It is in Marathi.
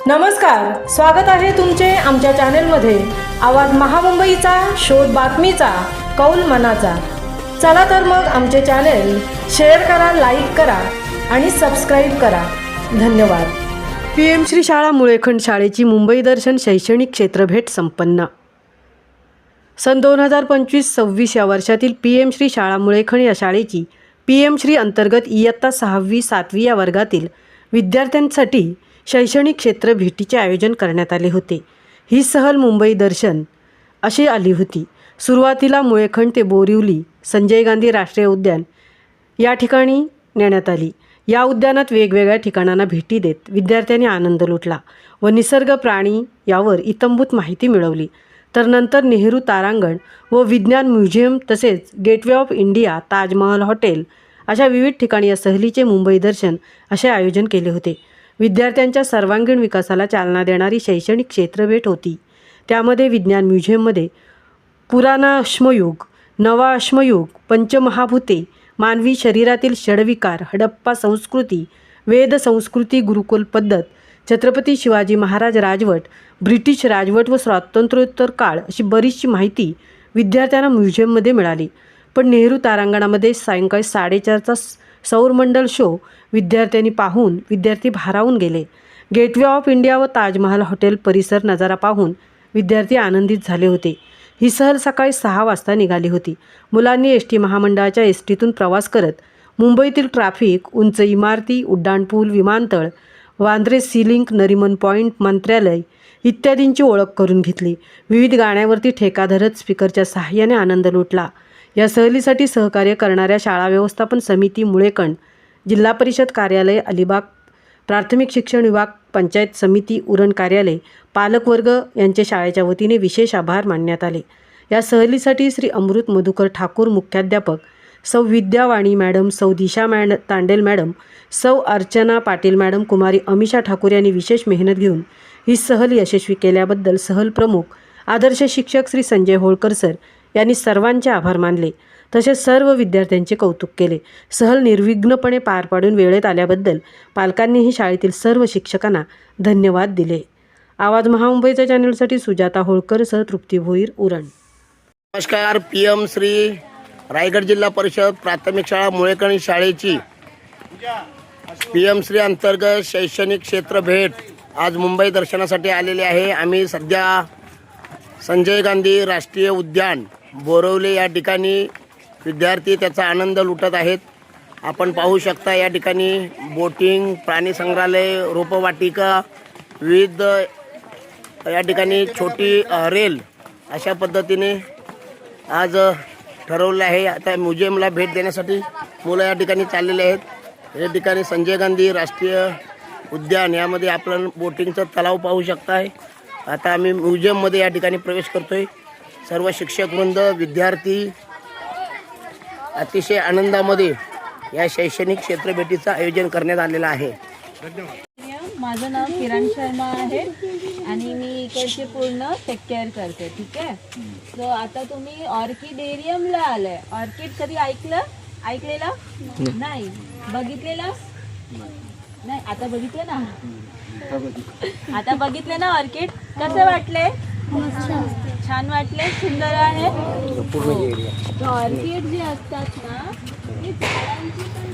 नमस्कार, स्वागत आहे तुमचे आमच्या चॅनेलमध्ये. आवाज महामुंबईचा, शोध बातमीचा, कौल मनाचा. चला तर मग आमचे चॅनेल शेअर करा, लाईक करा आणि सबस्क्राईब करा. धन्यवाद. PM श्री शाळा मुळेखंड शाळेची मुंबई दर्शन शैक्षणिक क्षेत्र भेट संपन्न. सन 2025-26 या वर्षातील PM श्री शाळा मुळेखंड या शाळेची PM श्री अंतर्गत इयत्ता 6वी-7वी या वर्गातील विद्यार्थ्यांसाठी शैक्षणिक क्षेत्र भेटीचे आयोजन करण्यात आले होते. ही सहल मुंबई दर्शन अशी आली होती. सुरुवातीला मुळेखंड ते बोरिवली संजय गांधी राष्ट्रीय उद्यान या ठिकाणी नेण्यात आली. या उद्यानात वेगवेगळ्या ठिकाणांना भेटी देत विद्यार्थ्यांनी आनंद लुटला व निसर्ग, प्राणी यावर इत्थंभूत माहिती मिळवली. तर नंतर नेहरू तारांगण व विज्ञान म्युझियम तसेच gateway of India, Taj Mahal hotel अशा विविध ठिकाणी या सहलीचे मुंबई दर्शन असे आयोजन केले होते. विद्यार्थ्यांच्या सर्वांगीण विकासाला चालना देणारी शैक्षणिक क्षेत्रभेट होती. त्यामध्ये विज्ञान म्युझियममध्ये पुराणा अश्मयुग, नवा अश्मयुग, पंचमहाभूते, मानवी शरीरातील षडविकार, हडप्पा संस्कृती, वेद संस्कृती, गुरुकुल पद्धत, छत्रपती शिवाजी महाराज राजवट, ब्रिटिश राजवट व स्वातंत्र्योत्तर काळ अशी बरीचशी माहिती विद्यार्थ्यांना म्युझियममध्ये मिळाली. पण नेहरू तारांगणामध्ये सायंकाळी 4:30चा सौरमंडल शो विद्यार्थ्यांनी पाहून विद्यार्थी भारावून गेले. गेटवे ऑफ इंडिया व ताजमहल हॉटेल परिसर नजारा पाहून विद्यार्थी आनंदित झाले होते. ही सहल सकाळी 6 वाजता निघाली होती. मुलांनी ST महामंडळाच्या STतून प्रवास करत मुंबईतील ट्रॅफिक, उंच इमारती, उड्डाणपूल, विमानतळ, Vandre sea link, Nariman point, Mantralaya इत्यादींची ओळख करून घेतली. विविध गाण्यांवरती ठेका धरत स्पीकरच्या सहाय्याने आनंद लुटला. या सहलीसाठी सहकार्य करणाऱ्या शाळा व्यवस्थापन समिती मुळेखंड, जिल्हा परिषद कार्यालय अलिबाग, प्राथमिक शिक्षण विभाग, पंचायत समिती उरण कार्यालय, पालकवर्ग यांचे शाळेच्या वतीने विशेष आभार मानण्यात आले. या सहलीसाठी श्री अमृत मधुकर ठाकूर मुख्याध्यापक, सौ विद्यावाणी मॅडम, सौ दिशा तांडेल मॅडम, सौ अर्चना पाटील मॅडम, कुमारी अमिषा ठाकूर यांनी विशेष मेहनत घेऊन ही सहल यशस्वी केल्याबद्दल सहल प्रमुख आदर्श शिक्षक श्री संजय होळकर सर यांनी सर्वांचे आभार मानले. तसेच सर्व विद्यार्थ्यांचे कौतुक केले. सहल निर्विघ्नपणे पार पाडून वेळेत आल्याबद्दल पालकांनीही शाळेतील सर्व शिक्षकांना धन्यवाद दिले. आवाज महामुंबईच्या चॅनलसाठी सुजाता होळकर सह तृप्ती भोईर, उरण. नमस्कार. PM श्री रायगड जिल्हा परिषद प्राथमिक शाळा मुळेखंड शाळेची PM श्री अंतर्गत शैक्षणिक क्षेत्र भेट आज मुंबई दर्शनासाठी आलेले आहे. आम्ही सध्या संजय गांधी राष्ट्रीय उद्यान बोरिवली या ठिकाणी विद्यार्थी त्याचा आनंद लुटत आहेत. आपण पाहू शकता या ठिकाणी बोटिंग, प्राणी संग्रहालय, रोपवाटिका, विविध या ठिकाणी छोटी रेल अशा पद्धतीने आज ठरवलं आहे. आता म्युझियमला भेट देण्यासाठी मुलं या ठिकाणी चाललेले आहेत. या ठिकाणी संजय गांधी राष्ट्रीय उद्यान यामध्ये आपण बोटिंगचा तलाव पाहू शकताय. आता आम्ही म्युझियममध्ये या ठिकाणी प्रवेश करतोय. सर्व शिक्षकवृंद, विद्यार्थी अतिशय आनंदामध्ये या शैक्षणिक क्षेत्र भेटीचं आयोजन करण्यात आलेलं आहे. माझं नाव किरण शर्मा आहे आणि मी इकडचे पूर्ण टेक केअर करते. ठीक आहे. सो आता तुम्ही ऑर्किडेरियमला आलाय. ऑर्किड कधी ऐकलेलं नाही, बघितलेलं नाही. आता बघितलं ना, आता बघितलं ना ऑर्किड. कसं वाटले? छान वाटले, सुंदर आहे. ऑर्किड जे असतात ना ते झाडांची पण